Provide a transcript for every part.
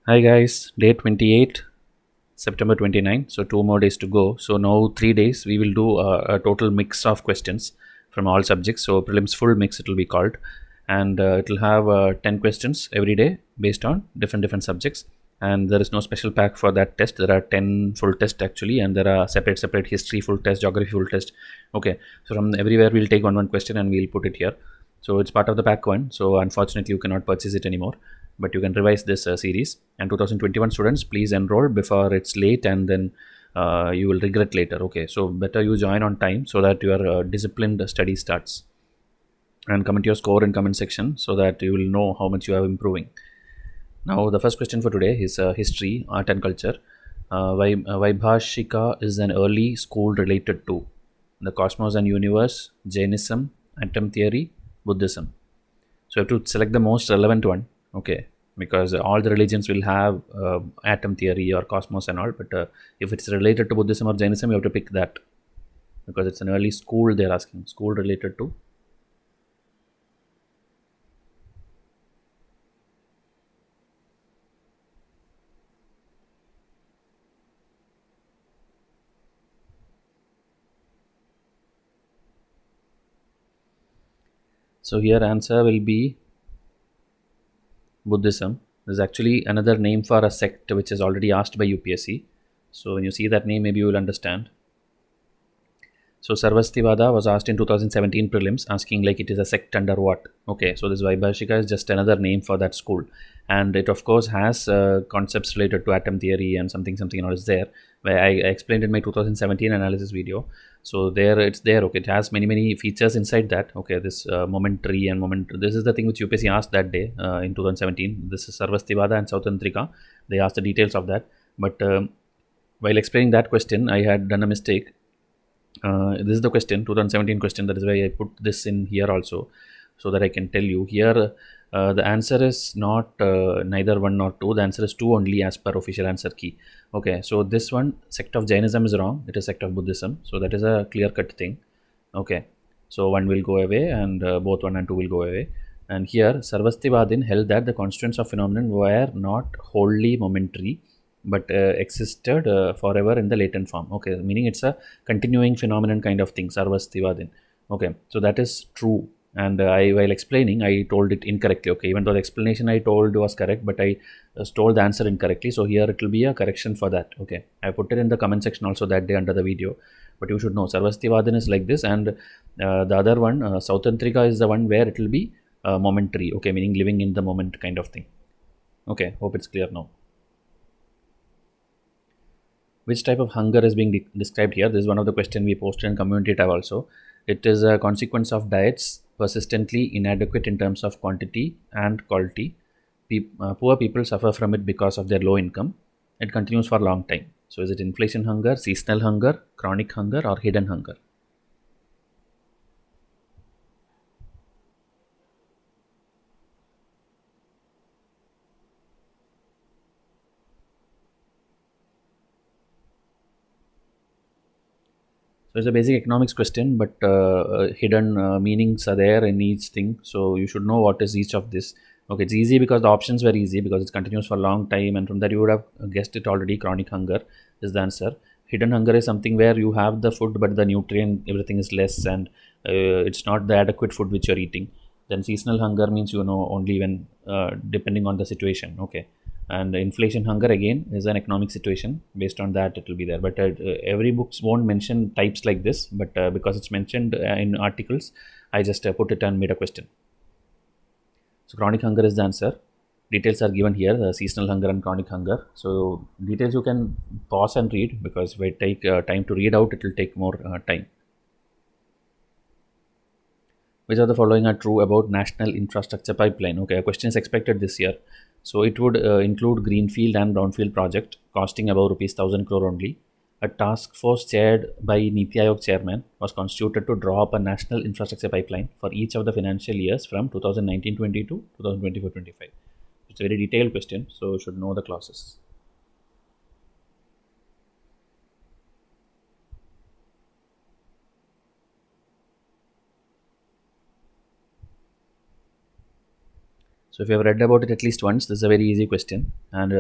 Hi guys, day 28, September 29. So 2 more days to go. So now 3 days we will do a total mix of questions from all subjects. So prelims full mix it will be called, and it will have 10 questions every day based on different subjects. And there is no special pack for that test. There are 10 full tests actually, and there are separate history full test, geography full test. Okay, so from everywhere we'll take one question and we'll put it here. So it's part of the pack one. So unfortunately you cannot purchase it anymore, but you can revise this series. And 2021 students, please enroll before it's late, and then you will regret later. Okay, so better you join on time so that your disciplined study starts. And comment your score in comment section so that you will know how much you are improving. Now the first question for today is history, art and culture. Vaibhashika is an early school related to the cosmos and universe, Jainism, atom theory, Buddhism. So you have to select the most relevant one, okay? Because all the religions will have atom theory or cosmos and all, but if it's related to Buddhism or Jainism, you have to pick that because it's an early school they're asking. School related to. So here answer will be Buddhism. There's actually another name for a sect which is already asked by UPSC. So when you see that name, maybe you will understand. So Sarvastivada was asked in 2017 prelims, asking like it is a sect under what? Okay, so this Vaibhashika is just another name for that school, and it of course has concepts related to atom theory and something all is there. Where I explained in my 2017 analysis video. So there it's there. Okay, it has many features inside that. Okay, this momentary and moment. This is the thing which UPSC asked that day in 2017. This is Sarvastivada and Sautantrika. They asked the details of that, but while explaining that question, I had done a mistake. This is the question, 2017 question. That is why I put this in here also, so that I can tell you here. The answer is not neither one nor two. The answer is two only as per official answer key. Okay, so this one sect of Jainism is wrong. It is sect of Buddhism. So that is a clear cut thing. Okay, so one will go away, and both one and two will go away. And here Sarvastivadin held that the constituents of phenomenon were not wholly momentary, but existed forever in the latent form. Okay, meaning it's a continuing phenomenon kind of thing, Sarvastivadin. Okay, so that is true. And while explaining, I told it incorrectly. Okay, even though the explanation I told was correct, but I told the answer incorrectly. So here it will be a correction for that. Okay, I put it in the comment section also that day under the video. But you should know Sarvastivadin is like this, and the other one, Sautantrika, is the one where it will be momentary. Okay, meaning living in the moment kind of thing. Okay, hope it's clear now. Which type of hunger is being described here? This is one of the questions we posted in community tab also. It is a consequence of diets persistently inadequate in terms of quantity and quality. Poor people suffer from it because of their low income. It continues for a long time. So is it inflation hunger, seasonal hunger, chronic hunger, or hidden hunger? So it's a basic economics question, but hidden meanings are there in each thing. So you should know what is each of this. Okay, it's easy because the options were easy because it continues for a long time, and from that you would have guessed it already. Chronic hunger is the answer. Hidden hunger is something where you have the food, but the nutrient everything is less, and it's not the adequate food which you're eating. Then seasonal hunger means only when depending on the situation. Okay, and inflation hunger again is an economic situation. Based on that it will be there, but every books won't mention types like this, but because it's mentioned in articles, I just put it and made a question. So chronic hunger is the answer. Details are given here, seasonal hunger and chronic hunger. So details you can pause and read, because if I take time to read out, it will take more time. Which of the following are true about national infrastructure pipeline? Okay, a question is expected this year. So it would include greenfield and brownfield project costing about rupees 1000 crore only. A task force chaired by Niti Aayog chairman was constituted to draw up a national infrastructure pipeline for each of the financial years from 2019-20 to 2024-25. It's a very detailed question, so you should know the clauses. So if you have read about it at least once, this is a very easy question. And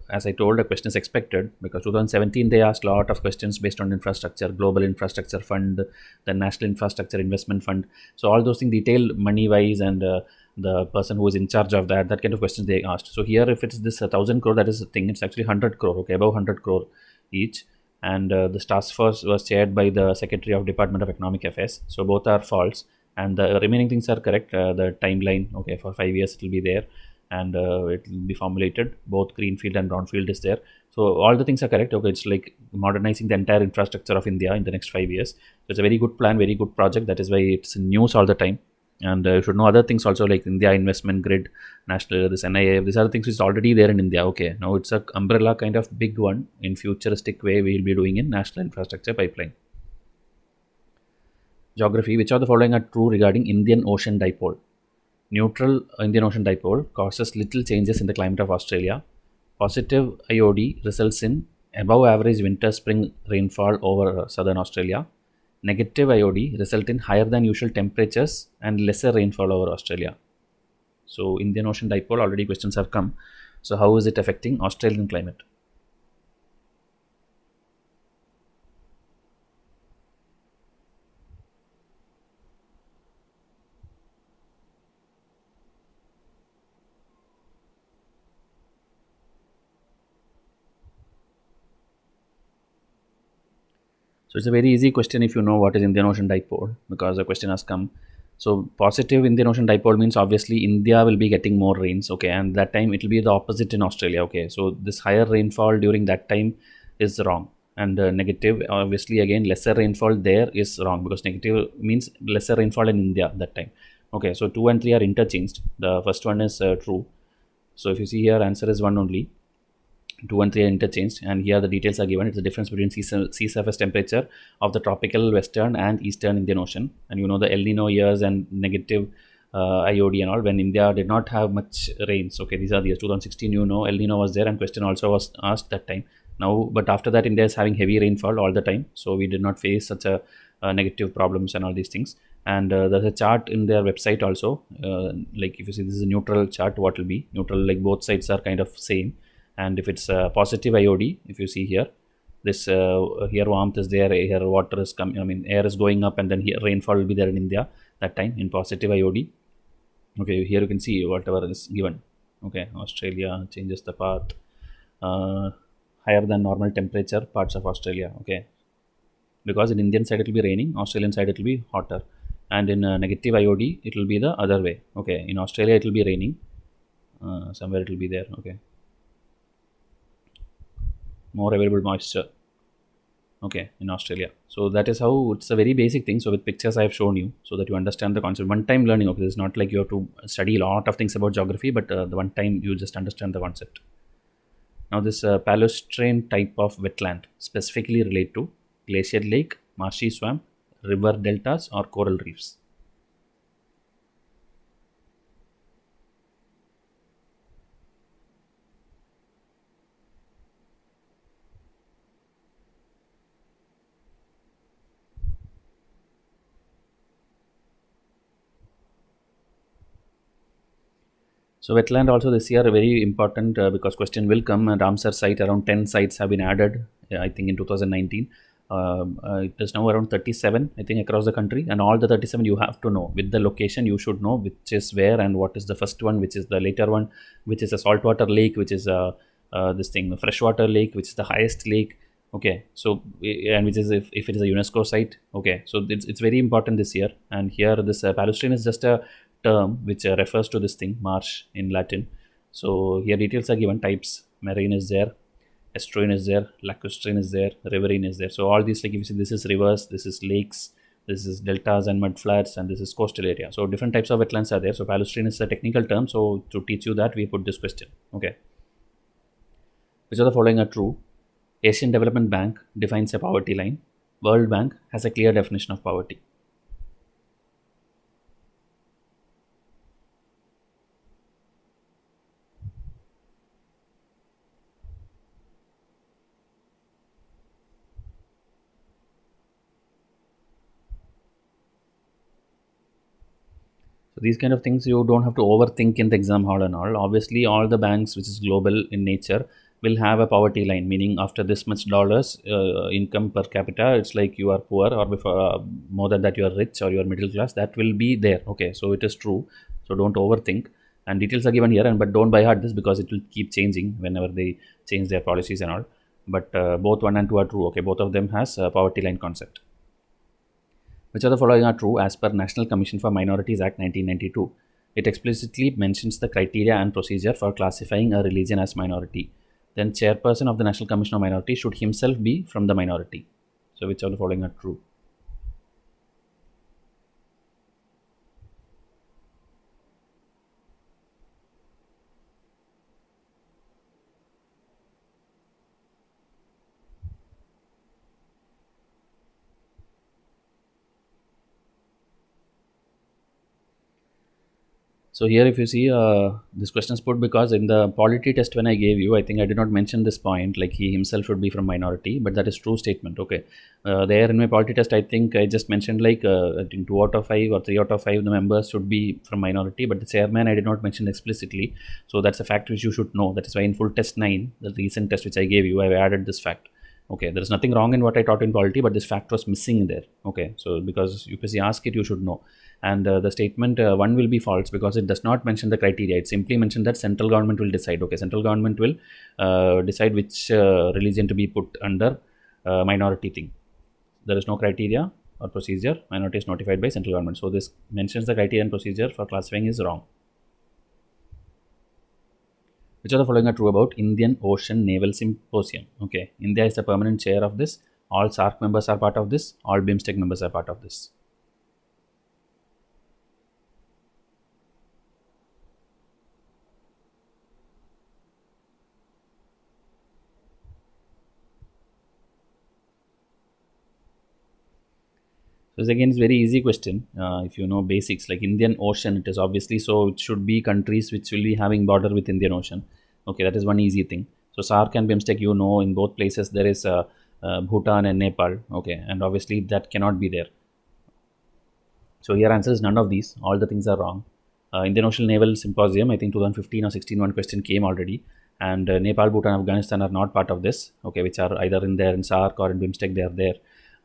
as I told, the question is expected because 2017 they asked a lot of questions based on infrastructure, global infrastructure fund, the national infrastructure investment fund. So all those things detailed money wise and the person who is in charge of that kind of questions they asked. So here, if it's this 1,000 crore, that is the thing. It's actually 100 crore, okay, above 100 crore each. And this task force was chaired by the Secretary of Department of Economic Affairs. So both are false, and the remaining things are correct. The timeline, okay, for 5 years it will be there, and it will be formulated. Both greenfield and brownfield is there. So all the things are correct. Okay, it's like modernizing the entire infrastructure of India in the next 5 years. So it's a very good plan, very good project. That is why it's in news all the time. And you should know other things also, like India Investment Grid, National, this NIA. These are the things which is already there in India. Okay, now it's a umbrella kind of big one in futuristic way we will be doing in National Infrastructure Pipeline. Geography. Which of the following are true regarding Indian Ocean Dipole? Neutral Indian Ocean Dipole causes little changes in the climate of Australia. Positive IOD results in above average winter spring rainfall over southern Australia. Negative IOD result in higher than usual temperatures and lesser rainfall over Australia. So Indian Ocean Dipole, already questions have come. So how is it affecting Australian climate? So it's a very easy question if you know what is Indian Ocean Dipole, because the question has come. So positive Indian Ocean Dipole means obviously India will be getting more rains, okay, and that time it will be the opposite in Australia, okay. So this higher rainfall during that time is wrong, and negative obviously again lesser rainfall there is wrong, because negative means lesser rainfall in India that time, okay. So 2 and 3 are interchanged. The first one is true. So if you see here, answer is 1 only. 2 and 3 are interchanged, and here the details are given. It's the difference between sea surface temperature of the tropical western and eastern Indian Ocean. And you know the El Nino years and negative IOD and all, when India did not have much rains. Okay, these are the years 2016. You know El Nino was there, and question also was asked that time. Now, but after that, India is having heavy rainfall all the time, so we did not face such a negative problems and all these things. And there's a chart in their website also. Like if you see, this is a neutral chart. What will be neutral? Like both sides are kind of same. And if it's positive IOD, if you see here, this here warmth is there, here water is coming, I mean air is going up, and then here rainfall will be there in India that time in positive IOD. Okay, here you can see whatever is given. Okay, Australia changes the path, uh, higher than normal temperature parts of Australia. Okay, because in Indian side it will be raining, Australian side it will be hotter, and in negative IOD it will be the other way. Okay, in Australia it will be raining, somewhere it will be there. Okay, more available moisture, okay, in Australia. So that is how, it's a very basic thing. So with pictures I have shown you so that you understand the concept. One time learning, okay, it's not like you have to study a lot of things about geography, but the one time you just understand the concept. Now this palustrine type of wetland specifically relate to glacier lake, marshy swamp, river deltas, or coral reefs. So wetland also this year very important, because question will come, and Ramsar site around 10 sites have been added, I think in 2019. It is now around 37, I think, across the country, and all the 37 you have to know with the location. You should know which is where and what is the first one, which is the later one, which is a saltwater lake, which is this thing, a freshwater lake, which is the highest lake. Okay, so and which is if it is a UNESCO site. Okay, so it's very important this year. And here this palustrine is just a term which refers to this thing, marsh in Latin. So here details are given. Types: marine is there, estuarine is there, lacustrine is there, riverine is there. So all these, like if you see, this is rivers, this is lakes, this is deltas and mud flats, and this is coastal area. So different types of wetlands are there. So palustrine is a technical term. So to teach you that, we put this question. Okay. Which of the following are true? Asian Development Bank defines a poverty line. World Bank has a clear definition of poverty. So these kind of things you don't have to overthink in the exam hall and all. Obviously, all the banks which is global in nature will have a poverty line, meaning after this much dollars income per capita, it's like you are poor, or before more than that you are rich or you are middle class. That will be there. Okay, so it is true. So don't overthink. And details are given here, and but don't buy hard this because it will keep changing whenever they change their policies and all. But both 1 and 2 are true. Okay, both of them has a poverty line concept. Which of the following are true as per National Commission for Minorities Act 1992? It explicitly mentions the criteria and procedure for classifying a religion as minority. Then chairperson of the National Commission of Minorities should himself be from the minority. So which of the following are true? So here, if you see, this question is put because in the polity test when I gave you, I think I did not mention this point, like he himself should be from minority, but that is true statement. Okay, there in my polity test, I think I just mentioned like I think 2 out of 5 or 3 out of 5 the members should be from minority, but the chairman I did not mention explicitly. So that's a fact which you should know. That is why in full test 9, the recent test which I gave you, I have added this fact. Okay, there is nothing wrong in what I taught in polity, but this fact was missing there. Okay, so because UPSC ask it, you should know. And the statement 1 will be false because it does not mention the criteria. It simply mentioned that central government will decide. Okay, central government will decide which religion to be put under minority thing. There is no criteria or procedure. Minority is notified by central government. So this mentions the criteria and procedure for classifying is wrong. Which of the following are true about Indian Ocean Naval Symposium? Okay, India is the permanent chair of this. All SARC members are part of this. All BIMSTEC members are part of this. So this again is very easy question. If you know basics like Indian Ocean, it is obviously so it should be countries which will be having border with Indian Ocean. Okay, that is one easy thing. So SARC and BIMSTEC, you know, in both places there is Bhutan and Nepal. Okay, and obviously that cannot be there. So here answer is none of these. All the things are wrong. Indian Ocean Naval Symposium, I think 2015 or 16 one question came already. And Nepal, Bhutan, Afghanistan are not part of this. Okay, which are either in there in SARC or in BIMSTEC, they are there.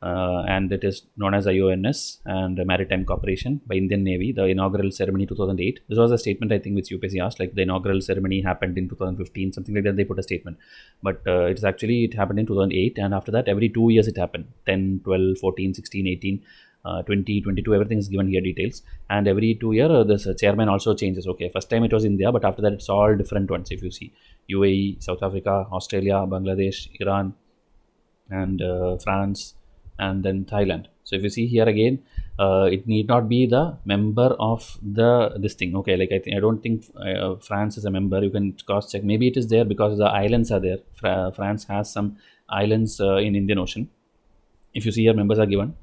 And it is known as IONS and Maritime Cooperation by Indian Navy. The inaugural ceremony 2008. This was a statement I think which UPSC asked, like the inaugural ceremony happened in 2015, something like that. They put a statement, but it's actually it happened in 2008, and after that every 2 years it happened. 10, 12, 14, 16, 18. 20, 22, everything is given here details, and every 2 year this chairman also changes. Okay, first time it was India, but after that it's all different ones. If you see UAE, South Africa, Australia, Bangladesh, Iran, and France, and then Thailand. So if you see here again, it need not be the member of the this thing. Okay, like I don't think France is a member. You can cross check. Maybe it is there because the islands are there. France has some islands in Indian Ocean. If you see here, members are given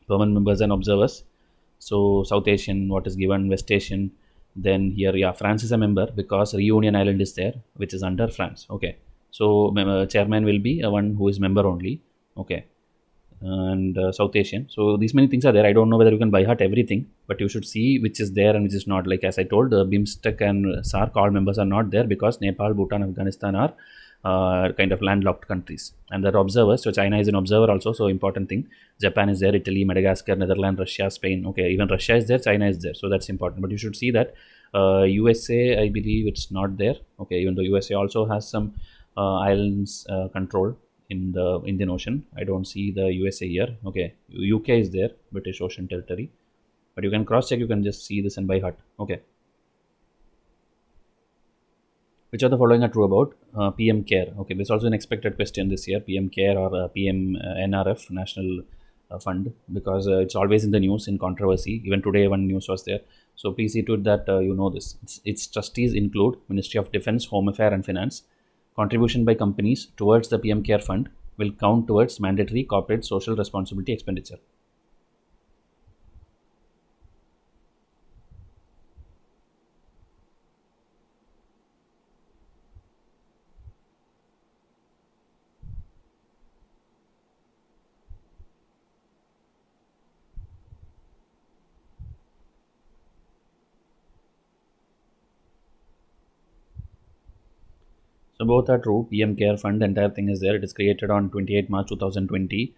permanent members and observers. So South Asian, what is given, West Asian. Then here, yeah, France is a member because Reunion Island is there, which is under France. Okay, so chairman will be one who is member only. Okay, and South Asian. So these many things are there. I don't know whether you can by heart everything, but you should see which is there and which is not. Like as I told, BIMSTEC and SARC all members are not there because Nepal, Bhutan, Afghanistan are kind of landlocked countries, and they're observers. So China is an observer also. So important thing. Japan is there, Italy, Madagascar, Netherlands, Russia, Spain. Okay, even Russia is there, China is there. So that's important. But you should see that USA, I believe it's not there. Okay, even though USA also has some islands control in the Indian Ocean. I don't see the USA here. Okay, UK is there, British Ocean Territory. But you can cross check. You can just see this and by heart. Okay. Which of the following are true about PM CARE? Okay, this is also an expected question this year. PM CARE or PM NRF, National Fund, because it's always in the news in controversy. Even today, one news was there. So please see to it that you know this. Its trustees include Ministry of Defense, Home Affairs and Finance. Contribution by companies towards the PM CARE Fund will count towards mandatory corporate social responsibility expenditure. So both are true. PM Care Fund, the entire thing is there. It is created on 28 March 2020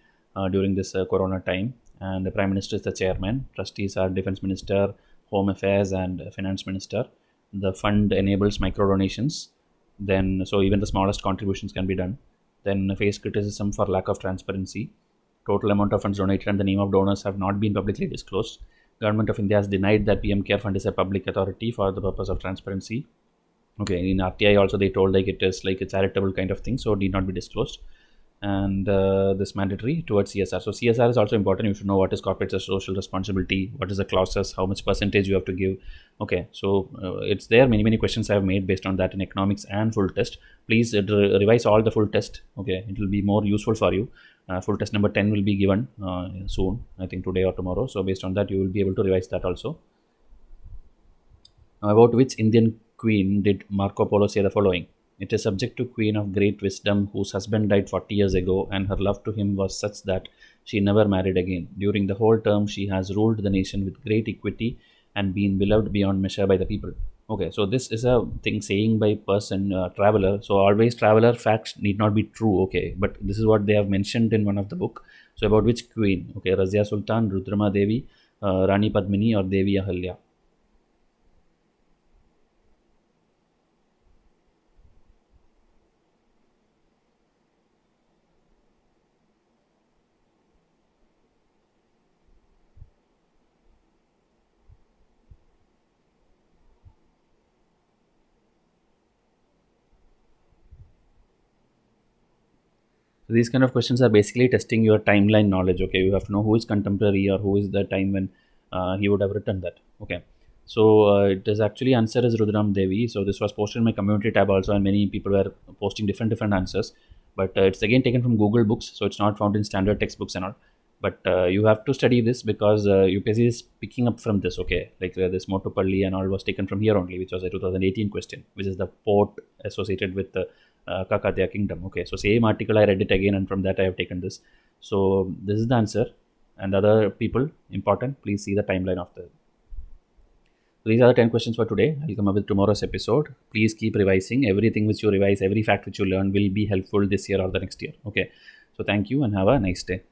during this Corona time, and the Prime Minister is the chairman. Trustees are Defense Minister, Home Affairs, and Finance Minister. The fund enables micro donations. Then, so even the smallest contributions can be done. Then face criticism for lack of transparency. Total amount of funds donated and the name of donors have not been publicly disclosed. Government of India has denied that PM Care Fund is a public authority for the purpose of transparency. Okay, in RTI also they told like it is like a charitable kind of thing, so it need not be disclosed. And this mandatory towards CSR. So CSR is also important. You should know what is corporate social responsibility, what is the clauses, how much percentage you have to give. Okay, so it's there. Many questions I have made based on that in economics and full test. Please revise all the full test. Okay, it will be more useful for you. Full test number 10 will be given soon, I think today or tomorrow. So based on that, you will be able to revise that also. About which Indian queen did Marco Polo say the following? It is subject to Queen of Great Wisdom, whose husband died 40 years ago, and her love to him was such that she never married again. During the whole term, she has ruled the nation with great equity and been beloved beyond measure by the people. Okay, so this is a thing saying by person, traveler. So always traveler facts need not be true. Okay, but this is what they have mentioned in one of the book. So about which queen? Okay, Razia Sultan, Rudrama Devi, Rani Padmini, or Devi Ahalya. So these kind of questions are basically testing your timeline knowledge. Okay, you have to know who is contemporary or who is the time when he would have written that. Okay, so it is actually answer is Rudram Devi. So this was posted in my community tab also, and many people were posting different answers. But it's again taken from Google Books, so it's not found in standard textbooks and all. But you have to study this because UPSC is picking up from this. Okay, like this Motupalli and all was taken from here only, which was a 2018 question, which is the port associated with the Kakatiya kingdom. Okay, so same article I read it again, and from that I have taken this. So this is the answer, and other people important. Please see the timeline of the. So these are the 10 questions for today. I'll come up with tomorrow's episode. Please keep revising. Everything which you revise, every fact which you learn will be helpful this year or the next year. Okay, so thank you and have a nice day.